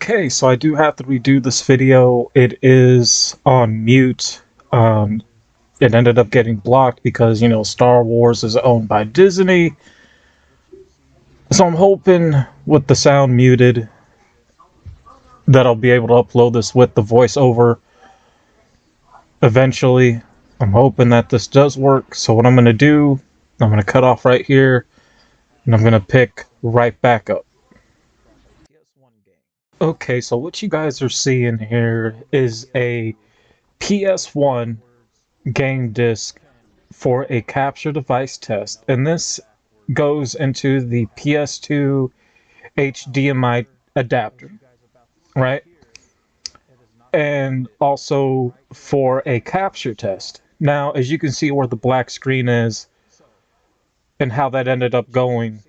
Okay, so I do have to redo this video. It is on mute. Um, it ended up getting blocked because, Star Wars is owned by Disney. So I'm hoping with the sound muted that I'll be able to upload this with the voiceover eventually. I'm hoping that this does work. So what I'm going to do, I'm going to cut off right here and I'm going to pick right back up. Okay, so what you guys are seeing here is a PS1 game disc for a capture device test, and this goes into the PS2 HDMI adapter, right? And also for a capture test. Now, as you can see where the black screen is and how that ended up going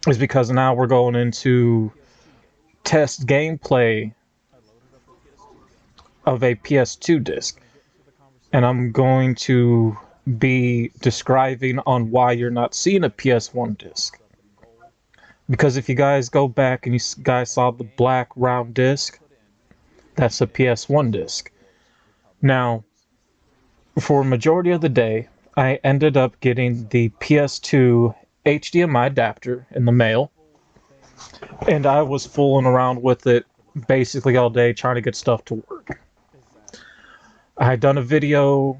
is because now we're going into test gameplay of a PS2 disc. And I'm going to be describing on why you're not seeing a PS1 disc. Because if you guys go back and you guys saw the black round disc, that's a PS1 disc. Now, for a majority of the day, I ended up getting the PS2 HDMI adapter in the mail, and I was fooling around with it basically all day trying to get stuff to work. I had done a video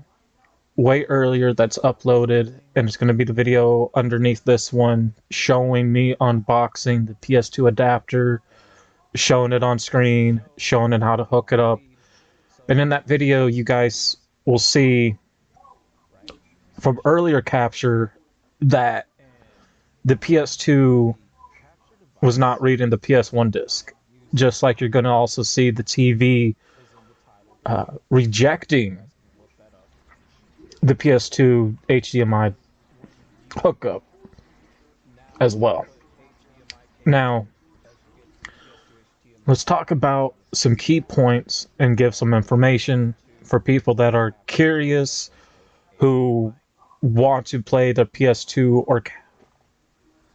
way earlier that's uploaded, and it's going to be the video underneath this one showing me unboxing the PS2 adapter, showing it on screen, showing it how to hook it up. And in that video, you guys will see from earlier capture that the PS2 was not reading the PS1 disc. Just like you're going to also see the TV rejecting the PS2 HDMI hookup as well. Now, let's talk about some key points and give some information for people that are curious who want to play the PS2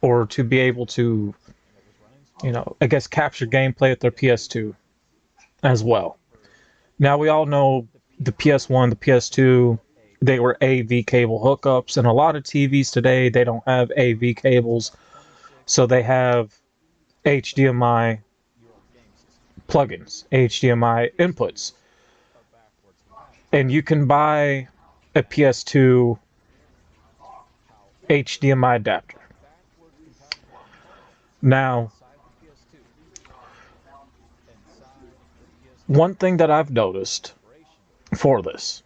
or to be able to, I guess capture gameplay at their PS2 as well. Now we all know the PS1, the PS2, they were AV cable hookups, and a lot of TVs today, they don't have AV cables, so they have HDMI plugins, HDMI inputs. And you can buy a PS2 HDMI adapter. Now, one thing that I've noticed for this,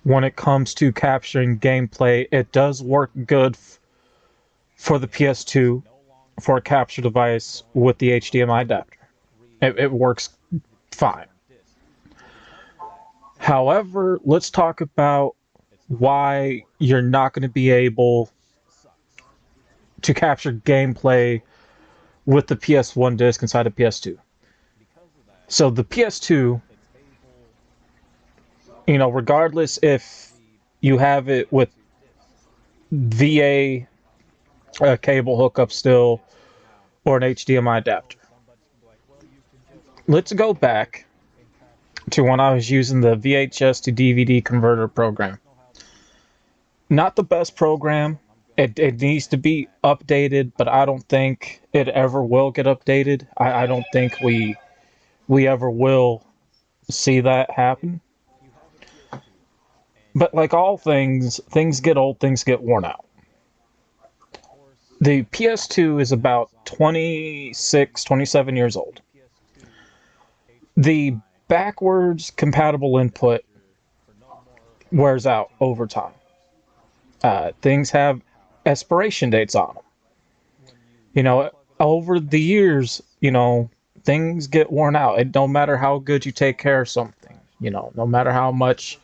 when it comes to capturing gameplay, it does work good for the PS2 for a capture device with the HDMI adapter. It works fine. However, let's talk about why you're not going to be able to capture gameplay with the PS1 disc inside the PS2. So the PS2, regardless if you have it with VA cable hookup still or an HDMI adapter. Let's go back to when I was using the VHS to DVD converter program. Not the best program. It needs to be updated, but I don't think it ever will get updated. I don't think we ever will see that happen. But like all things get old, things get worn out. The PS2 is about 26, 27 years old. The backwards compatible input wears out over time. Things have expiration dates on them. Over the years, things get worn out. It don't matter how good you take care of something, no matter how much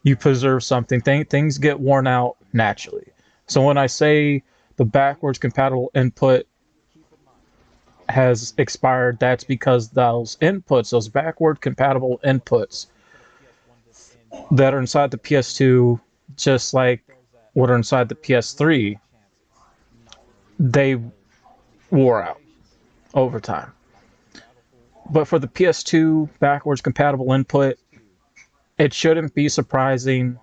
you preserve something, things get worn out naturally. So when I say the backwards compatible input has expired, that's because those inputs, those backward compatible inputs that are inside the PS2, just like what are inside the PS3, they wore out over time. But for the PS2 backwards compatible input, it shouldn't be surprising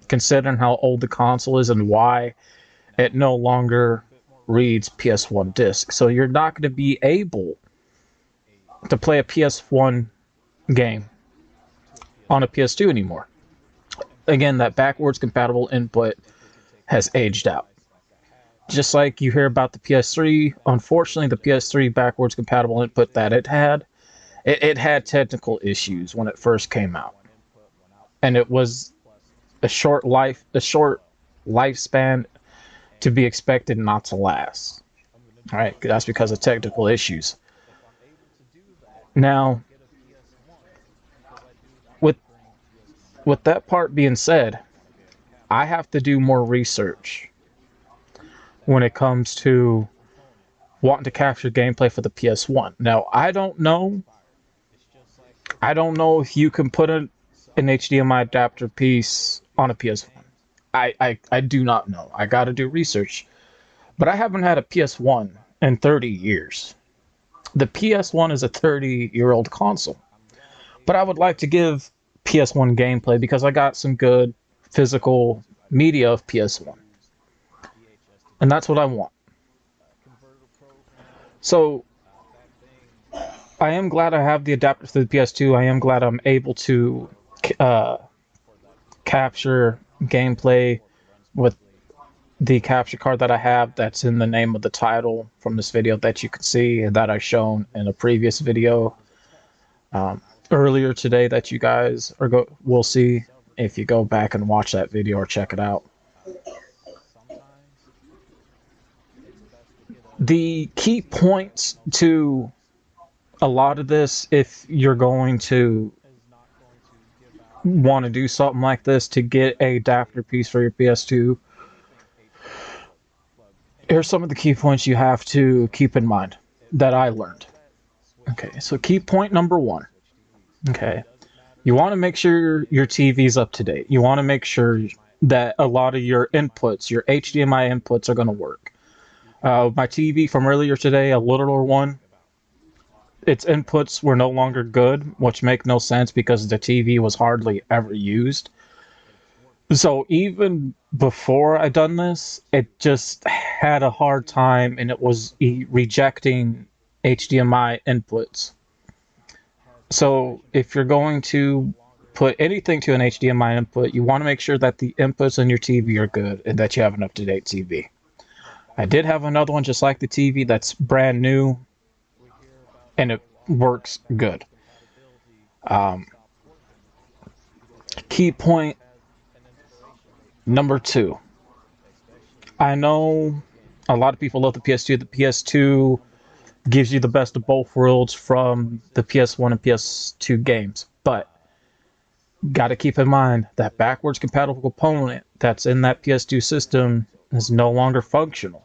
considering how old the console is and why it no longer reads PS1 disc. So you're not going to be able to play a PS1 game on a PS2 anymore. Again, that backwards compatible input has aged out. Just like you hear about the PS3, unfortunately, the PS3 backwards compatible input that it had technical issues when it first came out, and it was a short lifespan to be expected not to last. All right, that's because of technical issues. Now, with with that part being said, I have to do more research when it comes to wanting to capture gameplay for the PS1. Now, I don't know if you can put an HDMI adapter piece on a PS1. I do not know. I got to do research. But I haven't had a PS1 in 30 years. The PS1 is a 30-year-old console. But I would like to give PS1 gameplay because I got some good physical media of PS1. And that's what I want. So I am glad I have the adapter to the PS2. I am glad I'm able to capture gameplay with the capture card that I have that's in the name of the title from this video that you can see that I've shown in a previous video earlier today that you guys will see if you go back and watch that video or check it out. The key points to a lot of this, if you're going to want to do something like this to get a adapter piece for your PS2, here's some of the key points you have to keep in mind that I learned. Okay, so key point number one. Okay, you want to make sure your TV's up to date. You want to make sure that a lot of your inputs, your HDMI inputs, are going to work. My TV from earlier today, a littler one, its inputs were no longer good, which make no sense because the TV was hardly ever used. So even before I done this, it just had a hard time and it was rejecting HDMI inputs. So if you're going to put anything to an HDMI input, you want to make sure that the inputs on your TV are good and that you have an up-to-date TV. I did have another one just like the TV that's brand new, and it works good. Key point number two. I know a lot of people love the PS2. The PS2 gives you the best of both worlds from the PS1 and PS2 games, but got to keep in mind that backwards compatible component that's in that PS2 system is no longer functional.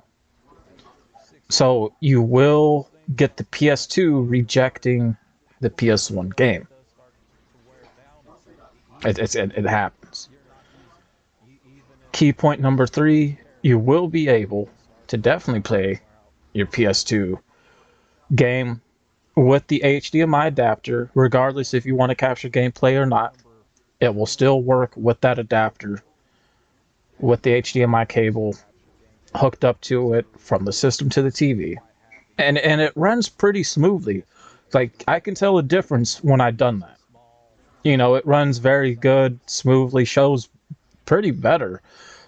So you will get the PS2 rejecting the PS1 game. It happens. Key point number three, you will be able to definitely play your PS2 game with the HDMI adapter, regardless if you want to capture gameplay or not. It will still work with that adapter, with the HDMI cable hooked up to it from the system to the TV. And it runs pretty smoothly. Like, I can tell a difference when I've done that. You know, it runs very good, smoothly, shows pretty better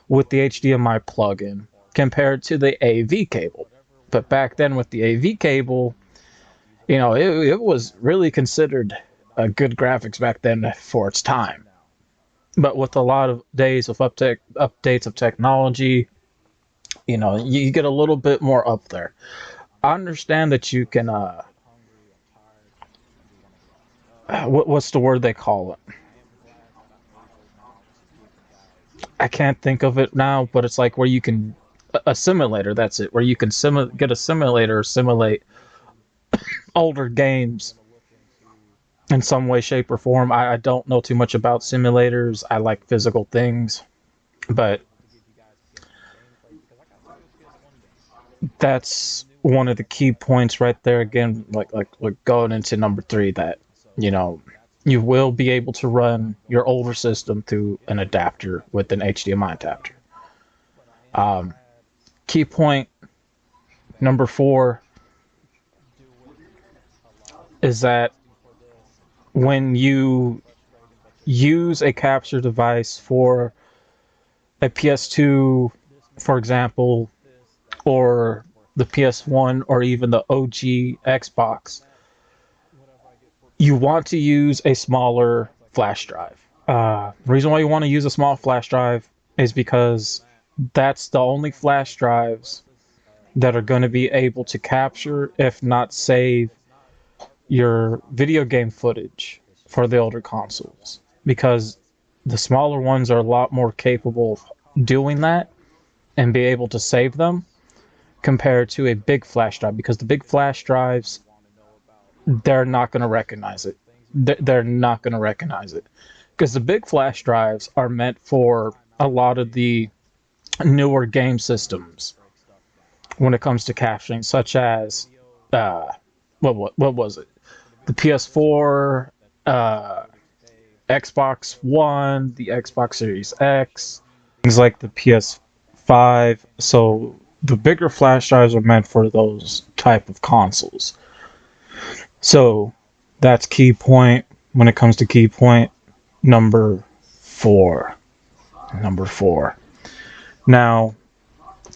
with the HDMI plug-in compared to the AV cable. But back then with the AV cable, you know, it was really considered a good graphics back then for its time. But with a lot of days of updates of technology, you know, you get a little bit more up there. I understand that you can, what's the word they call it? I can't think of it now, but it's like where you can, a simulator, that's it, where you can get a simulator, simulate older games in some way, shape, or form. I don't know too much about simulators. I like physical things, but that's one of the key points right there again, like going into number 3, that you know you will be able to run your older system through an adapter with an HDMI adapter. Key point number 4 is that when you use a capture device for a PS2, for example, or the PS1, or even the OG Xbox, you want to use a smaller flash drive. The reason why you want to use a small flash drive is because that's the only flash drives that are going to be able to capture, if not save, your video game footage for the older consoles. Because the smaller ones are a lot more capable of doing that and be able to save them compared to a big flash drive. Because the big flash drives, they're not going to recognize it. They're not going to recognize it. Because the big flash drives are meant for a lot of the newer game systems when it comes to captioning, such as what was it? The PS4, Xbox One, the Xbox Series X, things like the PS5. So the bigger flash drives are meant for those type of consoles. So that's key point when it comes to key point number 4. Number 4. Now,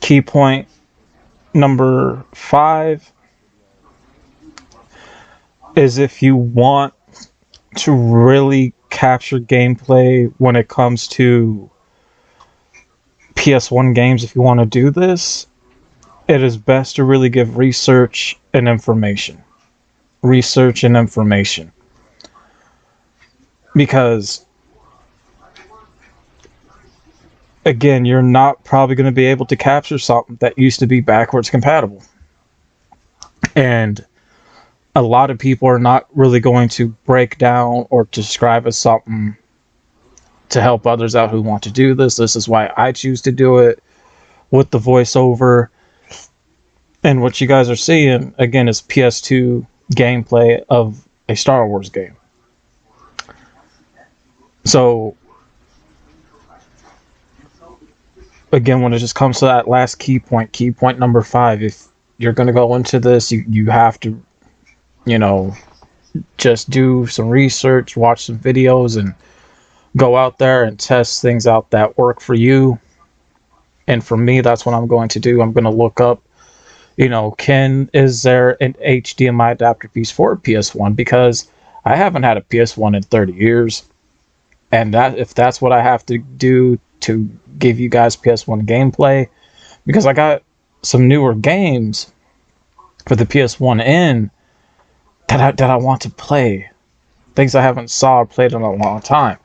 key point number 5 is if you want to really capture gameplay when it comes to PS1 games. If you want to do this, it is best to really give research and information. Research and information. Because, again, you're not probably going to be able to capture something that used to be backwards compatible. And a lot of people are not really going to break down or describe as something to help others out who want to do this. This is why I choose to do it with the voiceover. And what you guys are seeing, again, is PS2 gameplay of a Star Wars game. So, again, when it just comes to that last key point number 5, if you're going to go into this, you have to, just do some research, watch some videos, and go out there and test things out that work for you. And for me, that's what I'm going to do. I'm going to look up, is there an HDMI adapter piece for a PS1? Because I haven't had a PS1 in 30 years. And that, if that's what I have to do to give you guys PS1 gameplay, because I got some newer games for the PS1 in that I want to play. Things I haven't saw or played in a long time.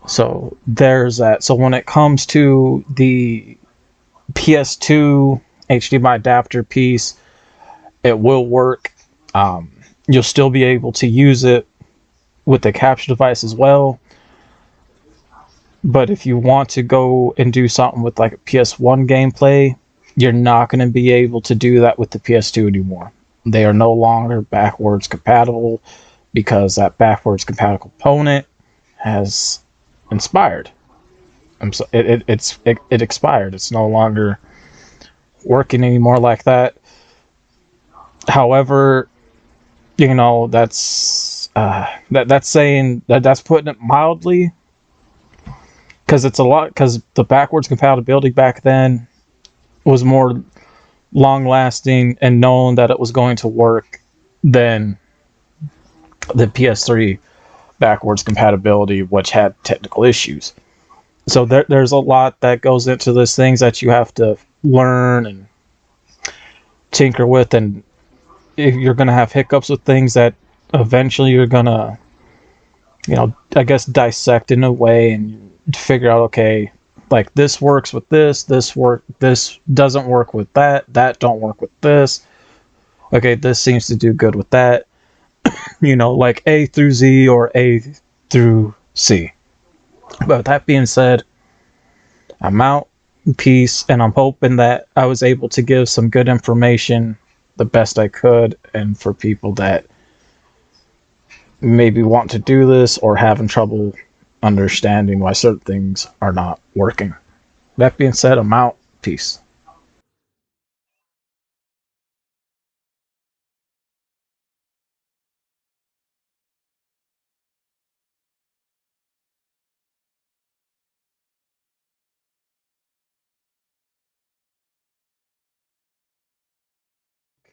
So there's that. So when it comes to the PS2 HDMI adapter piece, it will work. You'll still be able to use it with the capture device as well. But if you want to go and do something with like a PS1 gameplay, you're not going to be able to do that with the PS2 anymore. They are no longer backwards compatible because that backwards compatible component has expired. It expired. It's no longer working anymore like that. However, that's saying that's putting it mildly, because it's a lot. Because the backwards compatibility back then was more long-lasting and known that it was going to work than the PS3 backwards compatibility, which had technical issues. So there's a lot that goes into this, things that you have to learn and tinker with, and if you're going to have hiccups with things that eventually you're going to, I guess, dissect in a way and figure out, okay, like this works with this doesn't work with that don't work with this. Okay, this seems to do good with that. Like A through Z or A through C. But that being said, I'm out. piece, and I'm hoping that I was able to give some good information the best I could, and for people that maybe want to do this or having trouble understanding why certain things are not working. That being said, I'm out. Peace.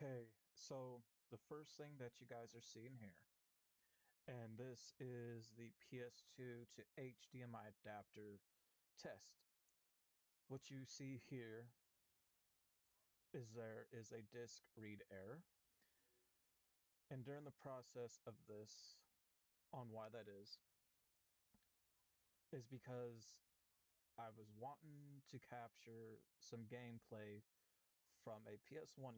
Okay, so the first thing that you guys are seeing here, and this is the PS2 to HDMI adapter test. What you see here is there is a disk read error, and during the process of this, on why that is because I was wanting to capture some gameplay from a PS1